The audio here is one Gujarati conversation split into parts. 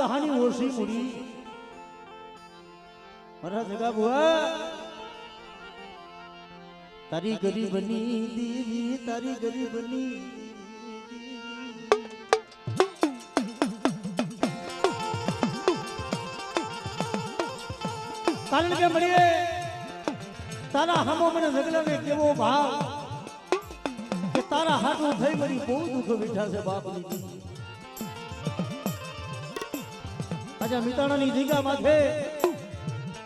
હાની ઓછી મુડી મારા જગા બુઆ તારી ગરીબની દેવી તારી ગરીબની કારણ કે મળીએ તારા હમો મને જગલાને કેવો ભાવ કે તારા હાથું થઈ મરી બહુ દુઃખ બેઠા છે બાપની આજા મિતાણાની જગ્યા માથે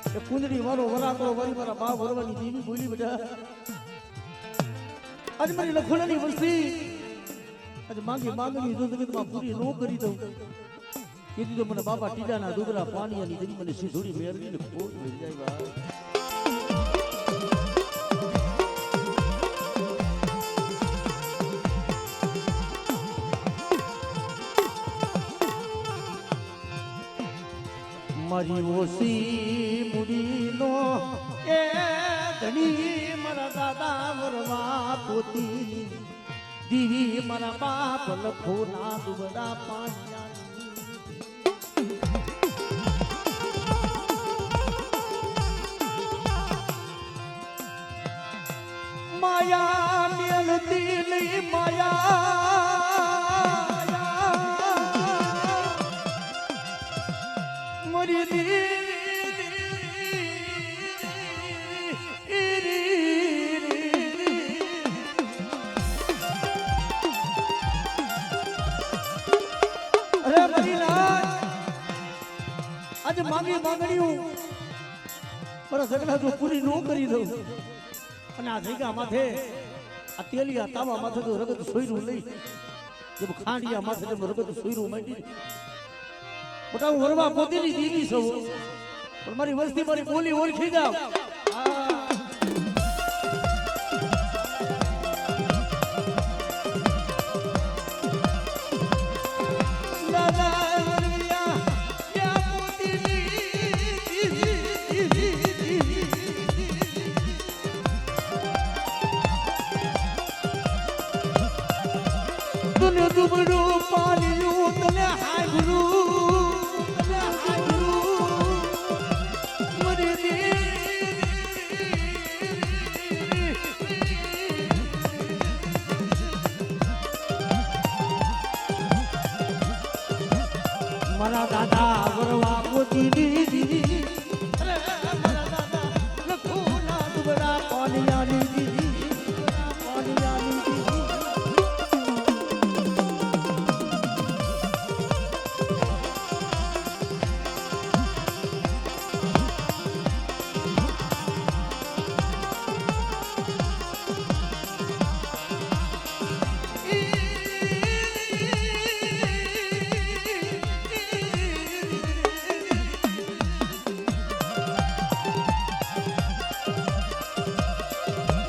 કે કુંજડી મારો વરાતો વરી મારા બાપ વરવાની દેવી બોલી બેટા આજ મારી લખોડાની વસ્તી આજ માંગણી જો જગતમાં પૂરી ન કરી દઉં કીધું તો મને બાપા ટીડાના ડુગરા પાણીની દેવી મને સીધોડી મેળવીને ખોટ લઈ જાય બા મારી ઓછી મુડીનો એ ધણી મારા દાદા વરવા પોતી દીવી મારા બાપ લખોના દુબડા પાણિયા માયા મેલતી નહીં માયા મરી દી અરે મરી લાજ આજે માંગણીઓ મારા સગડા જો પૂરી ન કરી દઉં અને આ જગ્યા માથે આ તેલિયા તાવા માથે તો રગત સોયરું લઈ જેમ ખાંડિયા માથે જેમ રગત સોયરું માંડી બટા હું વરવા પોતીની દીદી છું પણ મારી વસ્તી મારી બોલી ઓળખી જાવ દુબડું પાલ્યું તને હાગરું મરી દી મારા દાદા વરવા પોતી દીદી મારા દાદા લખોના દુબડા પાલિયાની દીદી પાલિયાની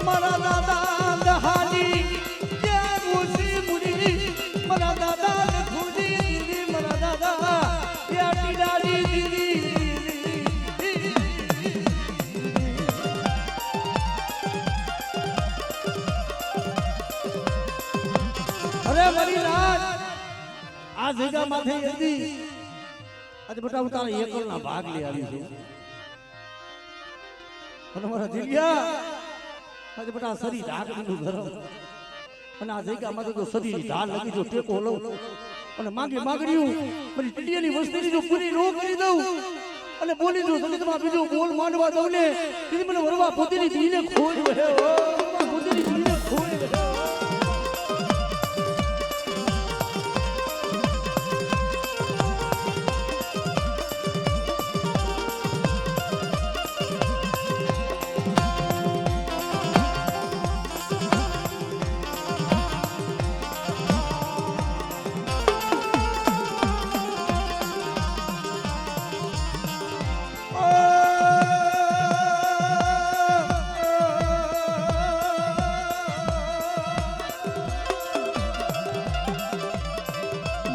મારા દાદા દહાની ત્યાં ઓછી મુડી મારા દાદા લખુડી દીદી મારા દાદા ત્યાં ટીડાની દીદી અરે મારી રાત આ જગ્યા માથે હતી આજે બેટા હું તારા એકલના ભાગ લઈ આવી છું અને મારા દિલિયા આજે બેટા સરી ઢાકડીનું ગરમ અને આ જગ્યામાં તો સદીની ઢાલ લગી જો ટેકો લઉં અને માંગણીઓ મારી ટીડીની વસ્તીની જો પૂરી ન કરી દઉં અને બોલી જો જગતમાં બીજો બોલ માંડવા દઉં ને તેથી મને વરવા પોતીની દીને ખોજ વહે પોતીની દીને ખોજ વહે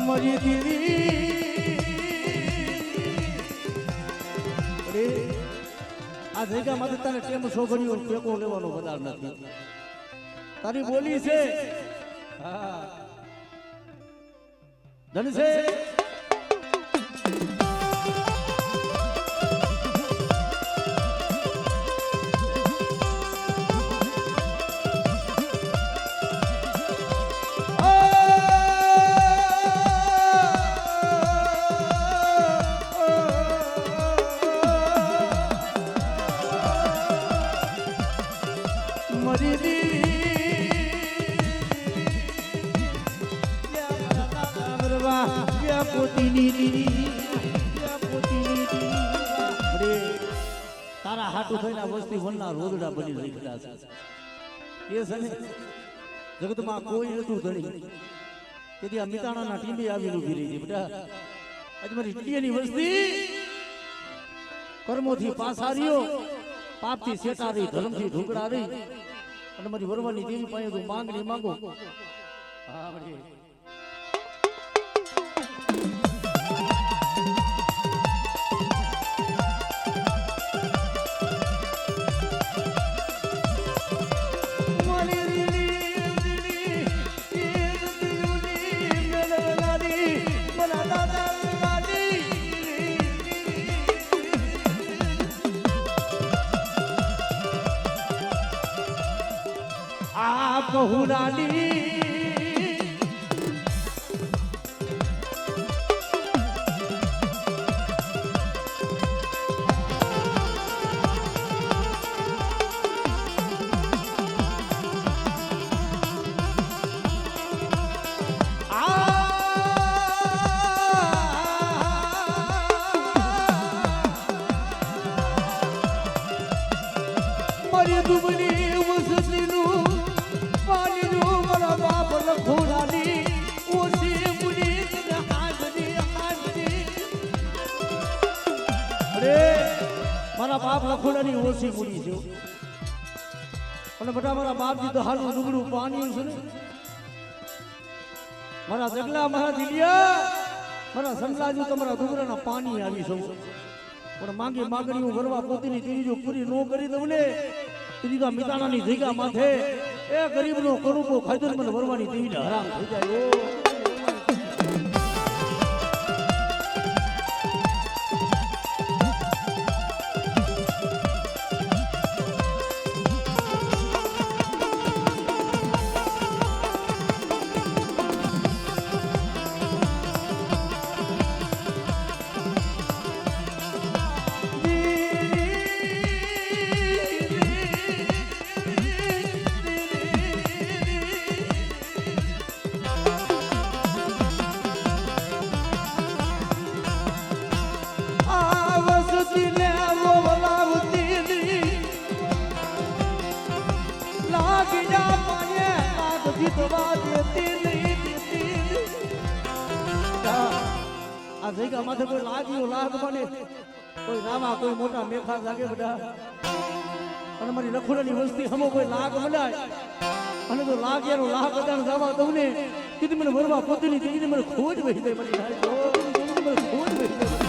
મારી દીદી અરે આ જગ્યામાં તને કેમ છોકરીઓ ટેકો લેવાનો વધાર નથી તારી બોલી છે હા ધન છે અરે તારા હાટું થઈને આ વસ્તી વનના રોદડા બની નીકળ્યા છે એ છે ને જગતમાં કોઈ નતું ધણી તેથી આ મિતાણાના ટીંબી આવીને ઊભી રહી છે બેટા આજ મારી ટીડીની વસ્તી કર્મોથી પાસારીઓ પાપથી શેટા રહી ધર્મથી ઢોકળા રહી અને મારી વરવાની દેવી પાસે તું માંગણી માંગો હા બધી बहुरानी मरी दुबली वसतीनु મારા બાપ લખોડાની ઓછી મૂડી છે અને બધા મારા બાપજી તો હાલું ડુગડું પાણી છે ને મારા જગલા મારા દિલિયા મારા સંલાજુ તમારા ડુગરાના પાણી આવી છું પણ માંગી માંગણીઓ ભરવા પોતીની તેની જો પૂરી ન કરી દઉં ને તેની તો મિતાણાની જગ્યા માથે એ ગરીબનો કરુપો ખાધો મને ભરવાની તેવીને હરામ થઈ જાય આ જગ્યા માથે કોઈ લાગ્યું લાગ બને કોઈ રામા કોઈ મોટા મેખા જાગે બધા અને મારી લખોડાની વસ્તી હમો કોઈ લાગ બનાય અને તો લાગ્યાનો લાગ બધાને જવા દઉં ને કીધી મને ભરવા પોતીની કીધી મને ખોજ વહી જાય મને ખોજ વહી જાય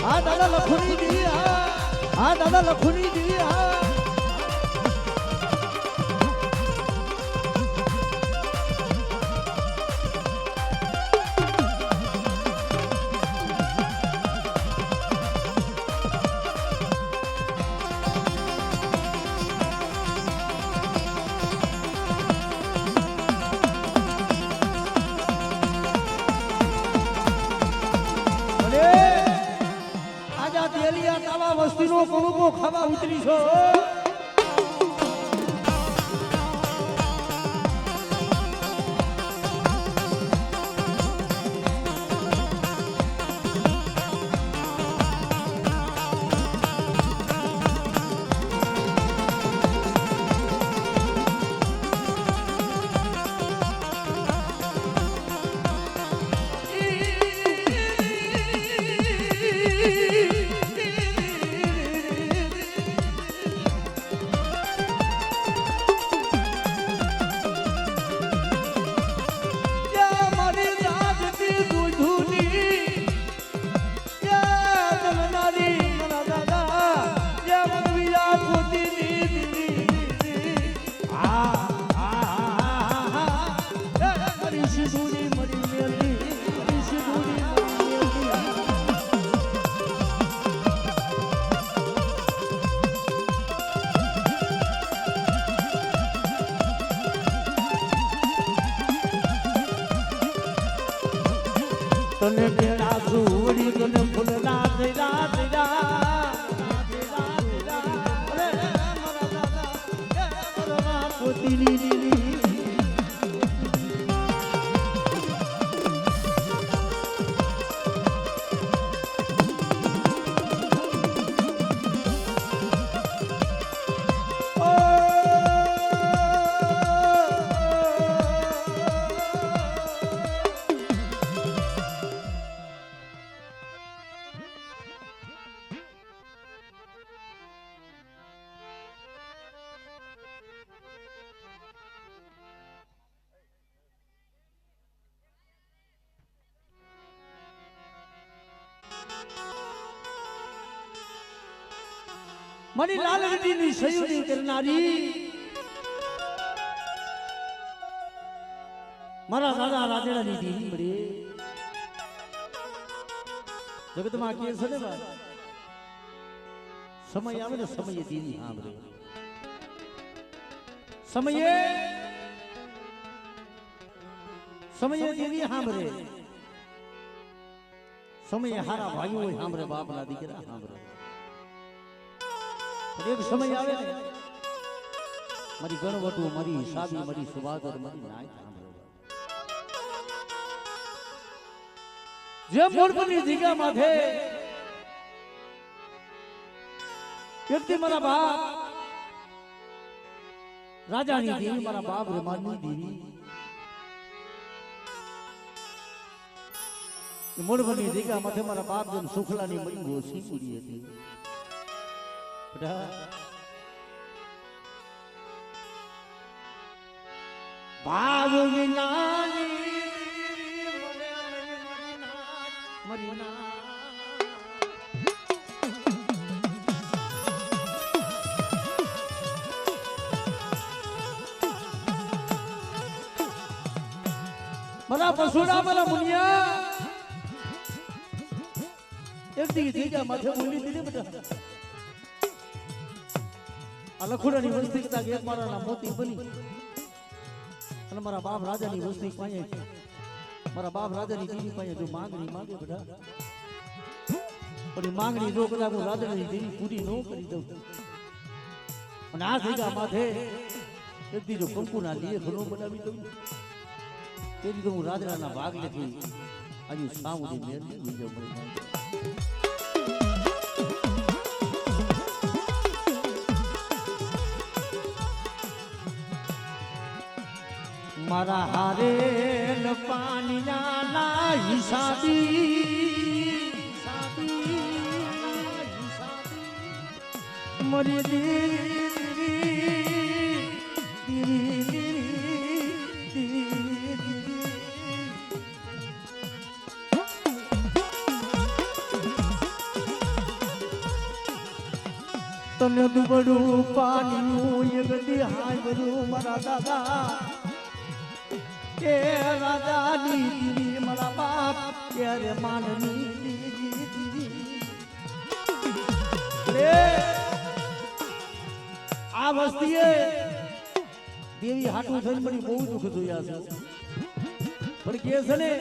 હા દાદા લખુની દી હા દાદા લખુની દી હા વસ્તીનો કણુકો ખાવા ઉતરી છો તને બેડા સુવડી તને ફૂલના દેરા દેરા અરે મારા દાદા મારા પોતીની દીદી મારી લાલજીની સયુની કરનારી મારા દાદા રાજેડાની દીદી મળે જગતમાં કે છે ને બા સમય આવે ને સમયે દીદી સાંભળે સમયે દીદી સાંભળે સમયે હારા ભાઈઓ હોય સાંભળે બાપના દીકરા સાંભળે એક સમય આવે ને મારી ગણવટું મારી હિસાબી મારી સુવાગર મારી નાય જે મોરબની દીગા માથે વ્યક્તિ મારા બાપ રાજાની દેવી મારા બાપ રમાની દેવી મોરબની દીગા માથે મારા બાપ જેમ સુખલાની મળી ગોસી પૂરી હતી ભાવ વિનાની મરીના મારા પશુડા મારા મુનિયા એક દી દીજા માથે બોલી દીધી બેટા આ લખુડાની વસ્તી કતા એક મારાના મોતી બની અને મારા બાપ રાજાની વસ્તી પાસે મારા બાપ રાજાની દીદી પાસે જો માંગણી માંગે બેટા પણ માંગણી જો કદાચ હું રાજાની દીદી પૂરી ન કરી દઉં અને આ જગ્યા માથે એક દી જો કંકુના લીએ ઘણો બનાવી દઉં તેથી તો હું રાજાના ભાગ લેતી આજે સામુદી મેર બીજો મળી મારા હારે પાણી ના હિસાબી મરી તને દુબડું પાણી એક દી હાય બધું મારા દાદા કે રાજાની દીવી મારા બાપ ત્યારે માનની દીવી રે આ વસ્તીએ દેવી હાટું થઈને મને બહુ દુઃખ જોયા છે પણ કે છે ને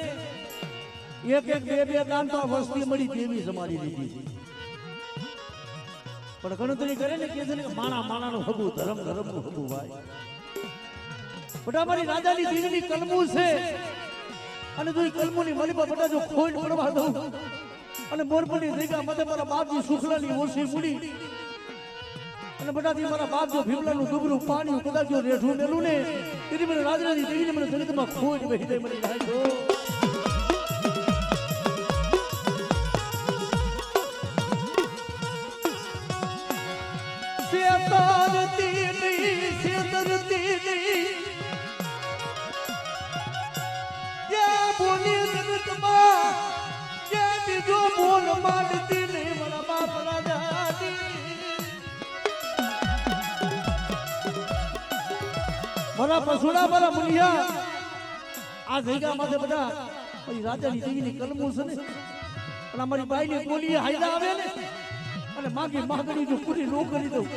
એક એક બે દાન તો આ વસ્તી મળી દેવી સમારી લીધી છે પણ ગણતરી કરે ને કે છે ને માણા માણાનું હગું ધર્મ ધર્મનું હગું ભાઈ બટા મારી રાજાની દીકરી કલમું છે અને જો કલમુની મળી પર બટા જો ખોઈ પડવા દઉં અને મોરપની જગ્યા મતે મારા બાપજી સુખલાની ઓછી મૂડી અને બટાથી મારા બાપ જો ભીમલાનું દુબરું પાણી કદાચ જો રેઠું મેલું ને તેથી મને રાજાની દીકરીને મને જગતમાં ખોઈ બેહી દે મને રાજો મારા પશુડા મારા મુનિયા આ જગ્યા માથે બધા રાજાની દેવીની કલમું છે ને અને અમારી બાઈની બોલીએ હાયદા આવે ને અને માગી માગણી જો પૂરી નો કરી દઉં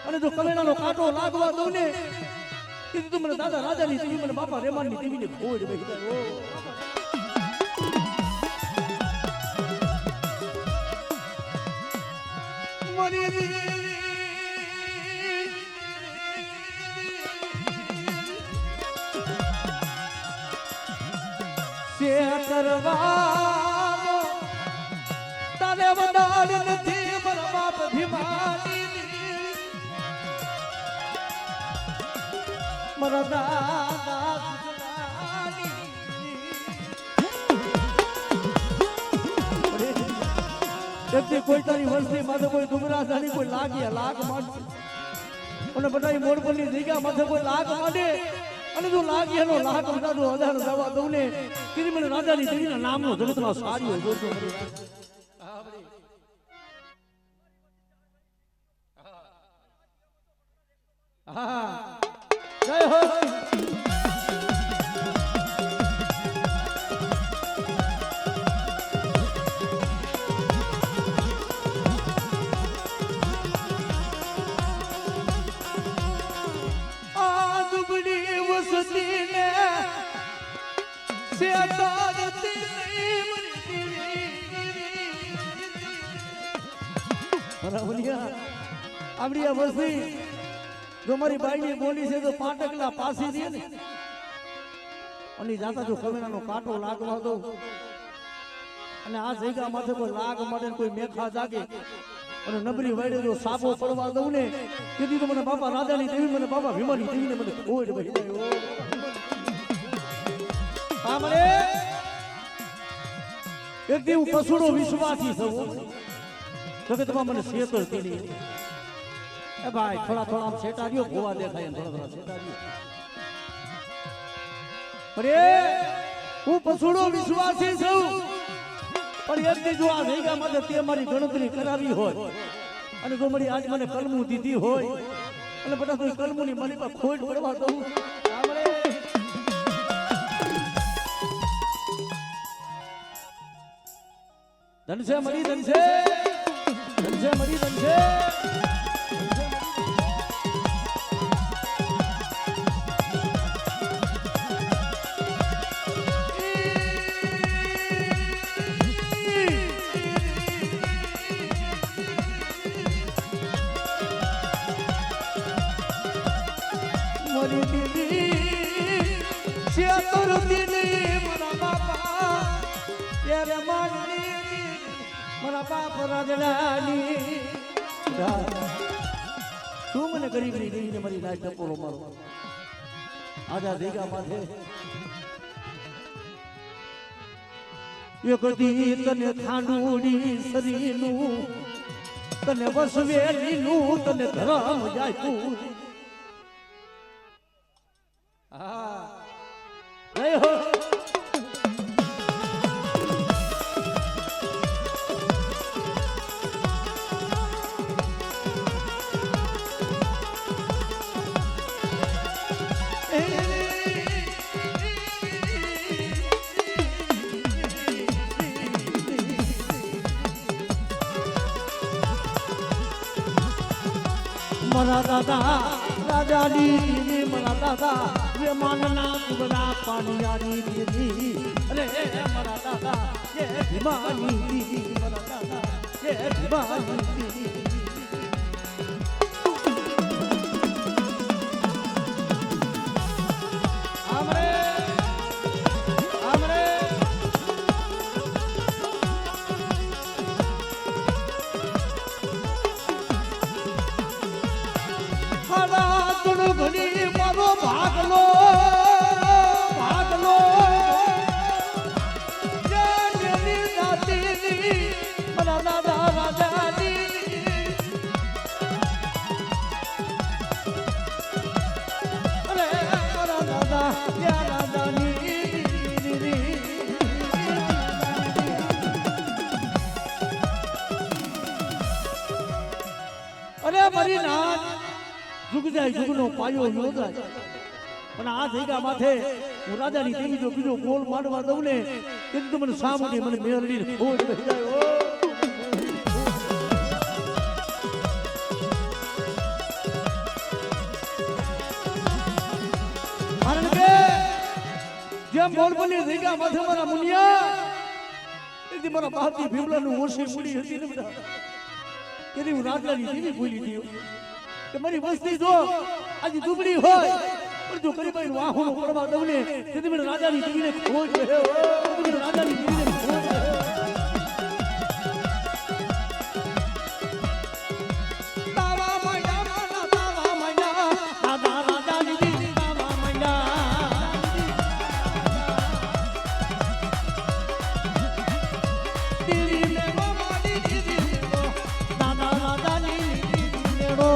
અને જો કલેણાનો કાંટો લાગવા દઉં ને કીધું તું મને દાદા રાજાની દેવી મને બાપા રેમાનની દેવીને ખોડ બેહી જાય કરવાનો તારે વડાળ નથી મારા બાપ ભીમાની મારા દાદા કોઈ તારી વસ્તી માથે કોઈ ડુંગરા જાણી કોઈ લાગ્યા લાગ માંડશે અને બધા મોરપલની જગ્યા માથે કોઈ લાગ માંડે અને જો લાગી એનો લાખ બધા જો હજાર જવા દઉં ને તેથી મને રાજાની દેવીના નામનો જગતમાં સારી હોય જોજો હા જય હો આપડી આ વસ્તી જો મારી બાઈની બોલી છે તો 5 ટકલા પાસી દે ને અને જાતા જો કવેણાનો કાંટો લાગવા દો અને આ જગ્યા માથે કોઈ લાગ મળે કોઈ મેખા જાગે અને નબળી વાડે જો સાબો પડવા દઉં ને તેથી તો મને બાપા રાજાની દેવી મને બાપા ભીમાની દેવીને મને ખોડ બેહી જાય સાંભળે એક દી હું પશુડો વિશ્વાસી છું જગતમાં મને શેતરતી નહીં એ ભાઈ થોડા થોડા આમ શેટારીઓ ભોવા દેખાય થોડા થોડા શેટારીઓ હું પશુડો વિશ્વાસી છું પણ એક જો આ ભેગા માટે તે મારી ગણતરી કરાવી હોય અને જો મારી આજ મને કલમું દીધી હોય અને બધા તો કલમુની મારી પર ખોટ પડવા દઉં ધનસે મરી ધનસે ધનસે મરી ધનસે મરી દીદી શેતર દીદી મારા બાપા ત્યારે માનની મારા બાપ રાજરાની તું મને ગરીબની દેવીને મારી લાજ ટપોરો મારો આજા ભેગા માથે એક દી તને ખાંડુડી શરીરનું તને વસવેલીનું તને ધરમ જાય તું હા જય હો મારા દાદા રાજાની દીદી મારા દાદા રે માનના કુબરા પાણીયાની દીદી અરે મારા દાદા એ ભીમાની દીદી મારા દાદા એ ભીમાની દીદી ભાગલો ભાગલો મારા દાદા રાજાની અરે મારા દાદા રાજાની અરે મારી નાથ જુગ જાય જુગનો પાયો યોજાય પણ આ જગ્યા માથે હું રાજાની દેવી જો બીજો ગોળ માંડવા દઉં ને તેથી મને સામુની મને મેળવી ખોજ થઈ જાય કારણ કે જેમ બોલબોલી જગ્યા માથે મારા મુનિયા તેથી મારા બાપજી ભીમલાનું ઓછી મૂડી હતી ને બધા તેથી હું રાજાની દેવી ભૂલી ગયો કે મારી વસ્તી જો આજે દુબળી હોય પણ જો કરી ભાઈ વાહુનો કરવા દઉં ને તેથી મને રાજાની દીવીને ખોજ રહે રાજાની દીવીને ખોજ રહે તાવા મૈયા માના તાવા મૈયા દાદા રાજાની દીવી તાવા મૈયા દીવી મે મારી દીવી દાદા રાજાની દીવી મેરો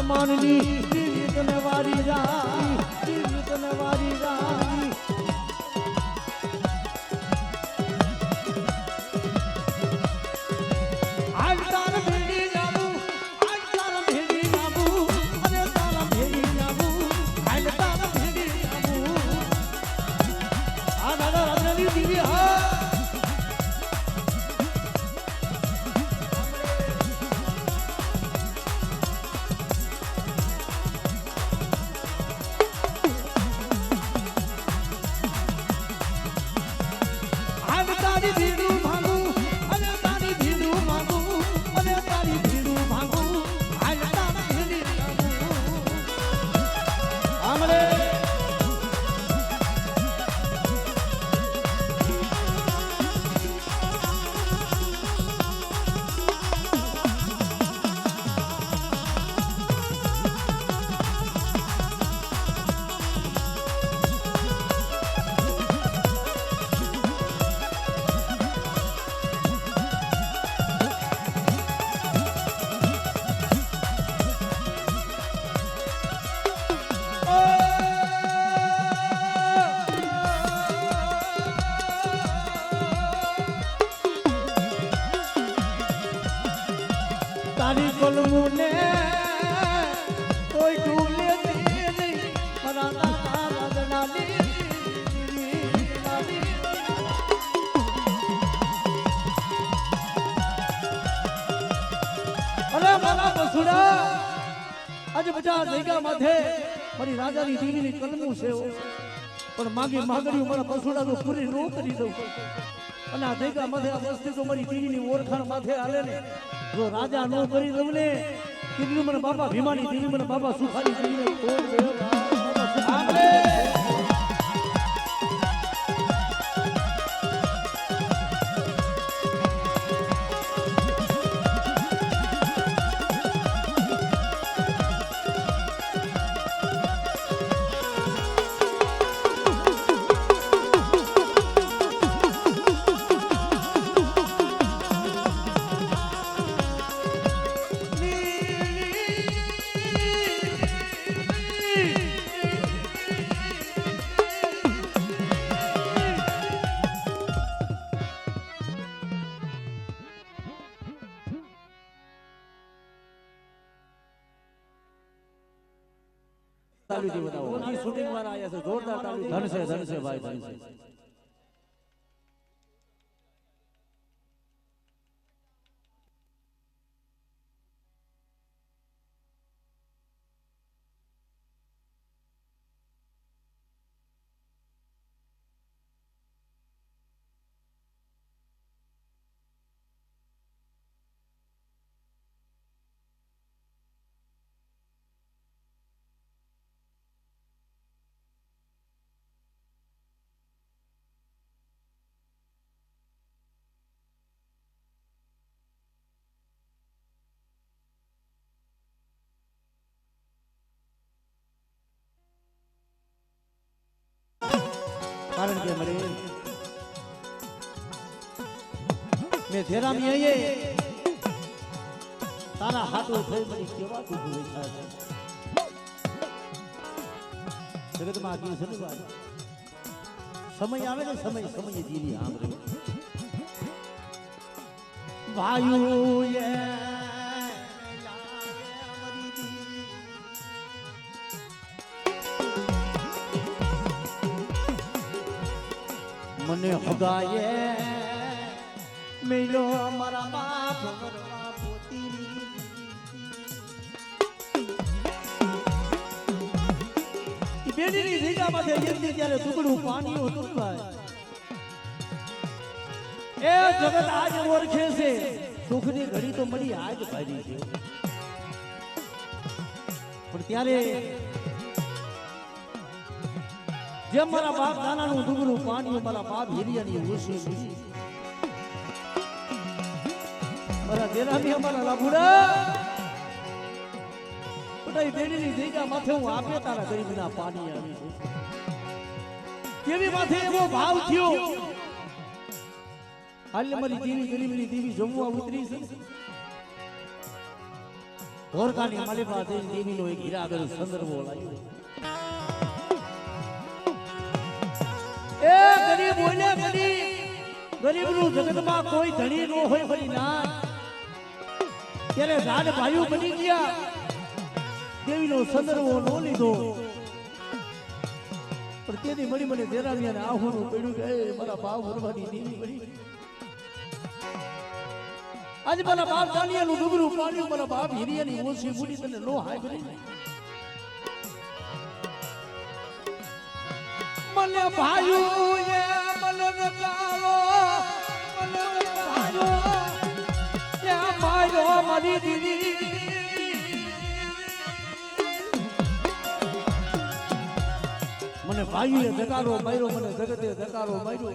માનની દીવી તને વારી રાની દીવી તને વારી રાની આજ તાર ભેડી જાવું આજ તાર ભેડી જાવું અરે તાર ભેડી જાવું આજ તાર ભેડી જાવું આ દાદા રાજાની દીવી હા બસુડા આજે બધા જગ્યા માથે મારી રાજાની દેવીની કલમું છે પણ માગી માગણીઓ મારા બસુડા તો પૂરી ન કરી દઉં અને આ જગ્યા માથે આ વસ્તી તો મારી દેવીની ઓળખાણ માથે હાલે ને જો રાજા ન કરી દઉં ને કીધું મને બાપા ભીમાની દેવી મને બાપા સુખાની દેવીને કોણ ગયો બાપા સુખાને શૂટિંગ વાળા આયા છે જોરદાર તાળી ધન છે ભાઈ ધન છે કારણ કે મરે મેં જેરામી આયે તારા હાથો થઈ મરી કેવા તું ભૂલી થાય છે જગતમાં આગ્યું છે ને ભાઈ સમય આવે ને સમય જીવી આંબરે વાયુ એ મને હગાયે મેલો મારા બાપ ભગવા પોતી બેડીની જગ્યામાંથી યંદી ત્યારે ટુકડું પાણી હતું ભાઈ એ જગત આજ ઓળખે છે સુખની ઘડી તો મળી આજ ભાઈ છે પણ ત્યારે જેમ મારા બાપ દાનાનું ડુંગરું પાણી મારા બાપ હિરિયાની ઓછી મારા દેરામી અમારા લાભુડા બધા બેડીની જગ્યા માથે હું આપે તારા ગરીબના પાણી આવી છે કેવી માથે એવો ભાવ થયો હાલ મારી દેવી ગરીબની દેવી જમવા ઉતરી છે ધોરકાની માલિકા દેવીનો એક હીરા આગળ સંદર્ભો લાગ્યો એ ગરીબ બોલે ગરીબનું જગતમાં કોઈ ધણી ન હોય ભરી ના ત્યારે ઝાડ ભાઈઓ બની ગયા દેવીનો સંદર્ભો નો લીધો પણ તેથી મળી મને દેરામિયાને આહુનું પડ્યું કે મારા ભાવ ભરવાની દેવી બની આજે મારા બાપ દાનિયાનું ડુંગરું પાડ્યું મારા બાપ હિરિયાની ઓછી બુડી તને નો હાય બની મને ભાઈઓ એ મને નકારો મને ભાઈઓ એ ભાઈઓ મારી દીદી મને ભાઈઓએ ધકારો માર્યો મને જગતે ધકારો માર્યો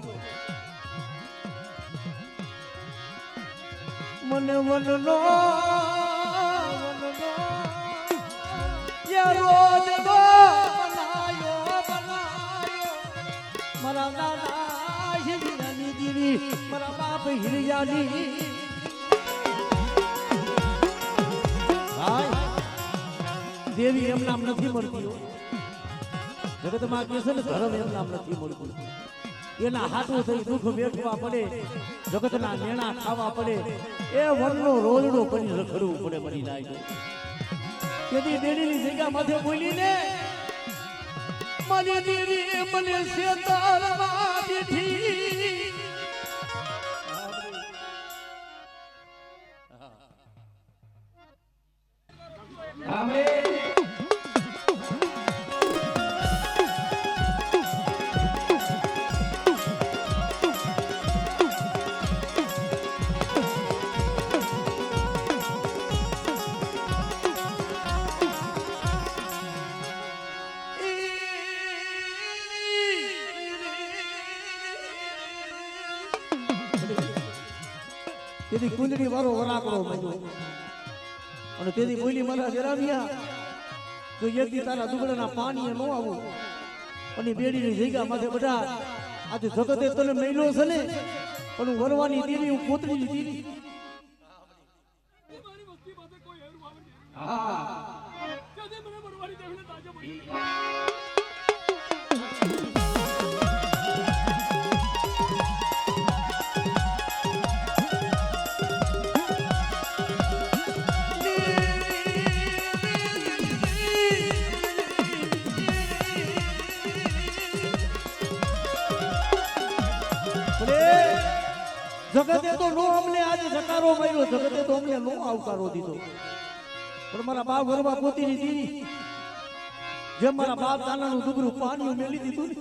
મને વનનો યે રોજ દો મારા દાદા હિરિયાની દીવી મારા બાપ હિરિયાની ભાઈ દેવી એમ નામ નથી મળતી જગતમાં કે છે ને ધર્મ એમ નામ નથી મળતું એના હાથો થઈ દુઃખ વેઠવા પડે જગતના નેણા ખાવા પડે એ વનનો રોજડો કરી રખડવું પડે મરી જાય તેથી દેડીની જગ્યા માથે બોલીને મને દેવી મને શેતારમાં બેઠી તેથી કુંજડી વાળો વરાકડો મળ્યો અને તેથી બોલી મારા જરામિયા જો યદી તારા દુબળાના પાણીએ ન આવું અને બેડીની જગ્યા માથે બધા આજે જગતે તને મેલ્યો છે ને પણ હું વરવાની દેવી હું પોતરીની દેવી જગતે તો નો અમને આજે જકારો માર્યો જગતે તો અમને નો આવકારો દીધો પણ મારા બાપ વરવા પોતીની દીવી જેમ મારા બાપ દાનાનું દુબરું પાણી મેલી દીધું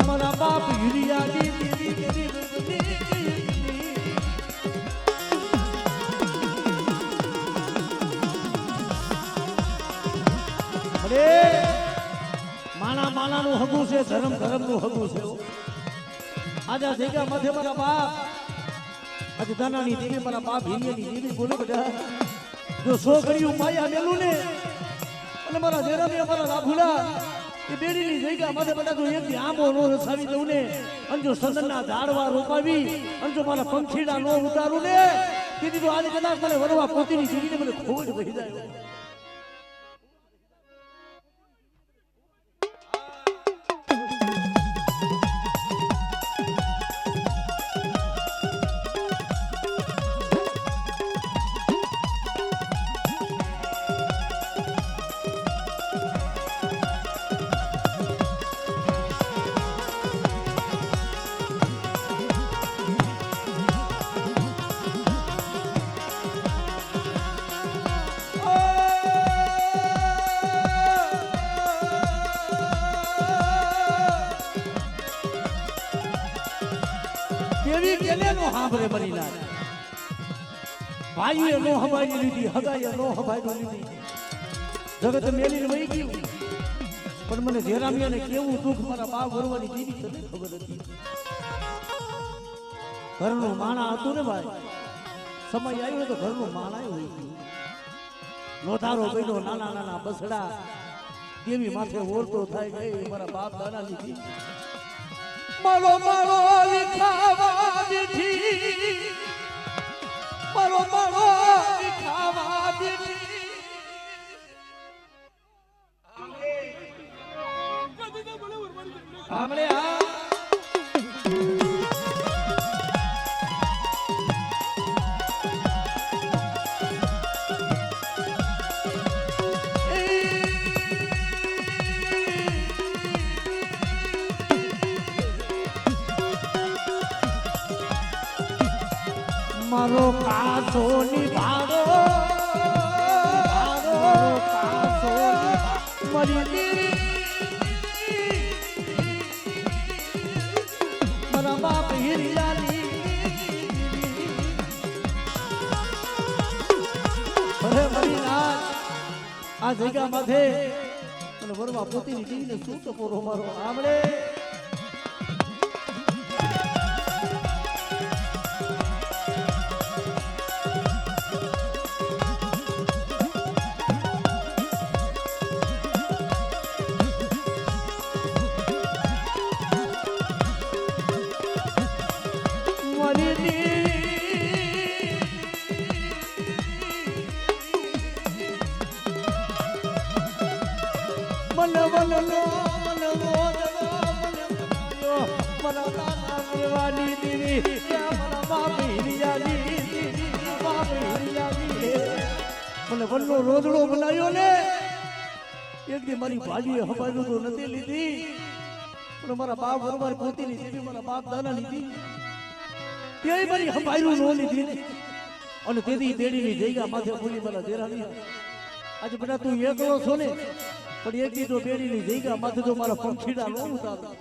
મારા બાપ હિરિયાની અરે માના માનાનું હગું છે ધર્મ ધર્મનું હગું છે આજે જગ્યા મધ્ય મારા બાપ આજે દાનાની દેવી મારા બાપ હિરિયાની દેવી બોલો બધા જો છોકરીઓ માયા મેલું ને અને મારા જેરામિયા મારા રાભુલા એ બેડીની જગ્યા માથે બધા જો એક આંબો નો રસાવી દઉં ને અને જો સદનના ઝાડવા રોપાવી અને જો મારા પંખીડા નો ઉતારું ને તેથી તો આજે કદાચ મને વરવા પોતીની જીવીને મને ખોટ વહી જાય સાંભળે બનીલા ભાઈએ નો હવાઈ લીધી હગાઈએ નો હવાઈ લીધી જગત મેલીને વહી ગયું પણ મને જેરામિયાને કેવું દુઃખ મારા બાપ વરવાની દીવી તને ખબર હતી ઘરનું માણા હતું ને ભાઈ સમય આવ્યો તો ઘરનું માણા હોય ગયું નોધારો બન્યો નાના નાના બસડા દેવી માથે ઓરતો થાય ગઈ મારા બાપ દાના લીધી મારો મારો વિખાવા દીધી મારો મારો વિખાવા દીધી આમળે આ મારો કાસો નિભાડો મારો કાસો મરી મારા બાપ હિરિયાની અરે મરી આ જગ્યા માથે અને વરવા પોતીની દીવીને શું ટપોરો મારો આમળે મારા દાદા દેવાની દીવી મારા બાપી રિયાની દીવી બાપી રિયાની મને વલ્લો રોદડો બનાવ્યો ને એક દી મારી ભાજીએ હબાયું તો નથી લીધી પણ મારા બાપ બરોબર પોતીની દીધી મારા બાપ દાદા લીધી તે મારી હબાયું નો લીધી અને તેથી તેડીની જગ્યા માથે બોલી મારા દેરાની આજે બેટા તું એકલો છો ને પણ એક દી તો બેડીની જગ્યા માથે તો મારા પંખીડા નો ઉતારો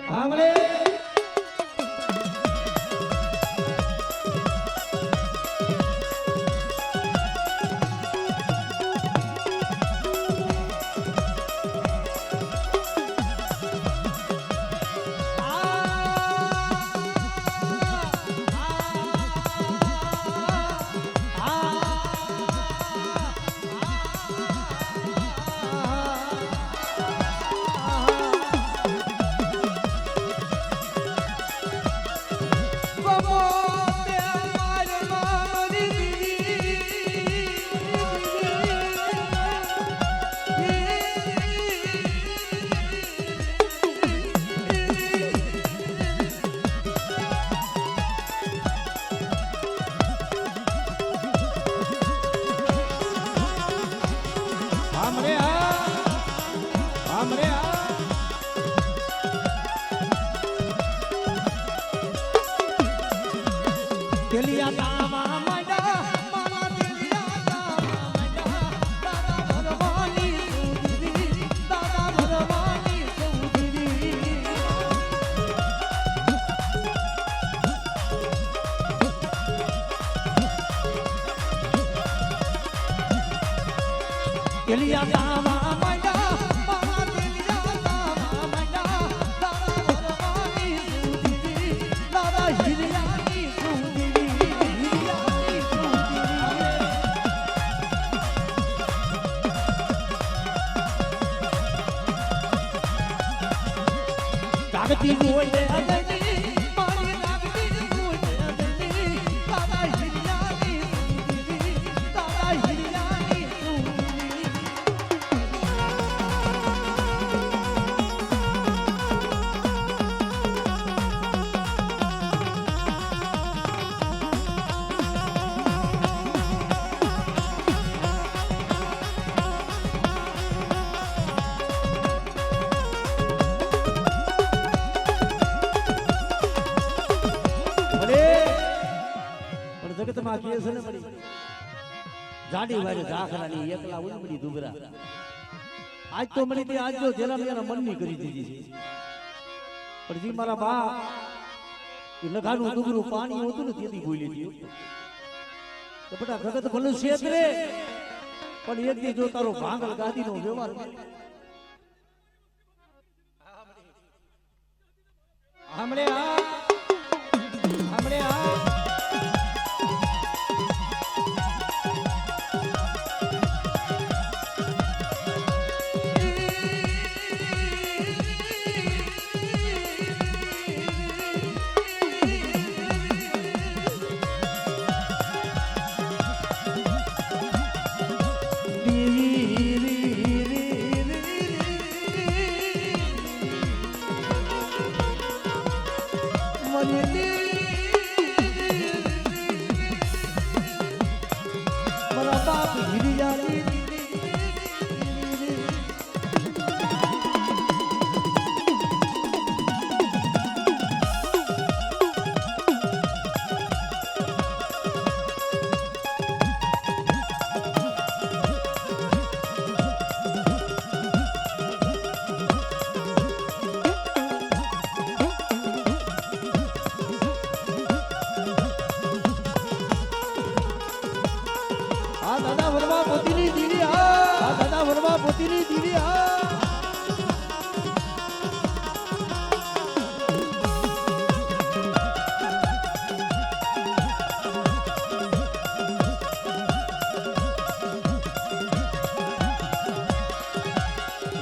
આમરે કાગતી જોઈને અગની મારી કાગતી જોઈને અગની તારા હિરિયાની સુંદરી તારા હિરિયાની સુંદરી જગતમાં કે છે ને પડી જાડી વારે ઝાખરાની એકલા ઉલબડી દુબરા આજ તો મને તે આજ તો જેલા મેરા મનની કરી દીધી છે પણ જી મારા બા એ લગાનું દુબરું પાણી હોતું ને તેથી બોલી દીધું તો બેટા જગત ભલું છેતરે પણ એક દી જો તારો ભાંગલ ગાદીનો વ્યવહાર હમણે આ દાદા વરવા પોતીની દીવી આ દાદા વરવા પોતીની દીવી આ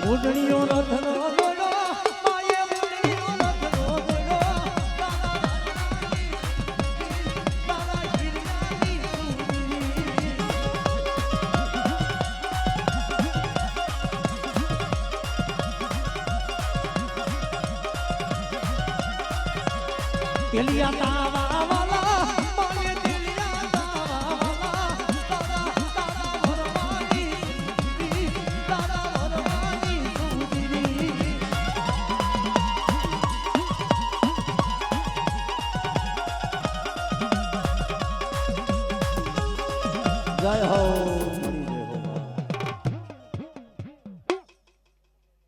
ઓઢણીઓ રથનો ગોળો માયે ઓઢણીઓ રથનો ગોળો દાદા હિરિયાની સુંદરી તેલિયા તાવા વાલા માગે તેલિયા તાવા વાલા તારા ભરવાની સુંદરી તારા ભરવાની સુંદરી જય હો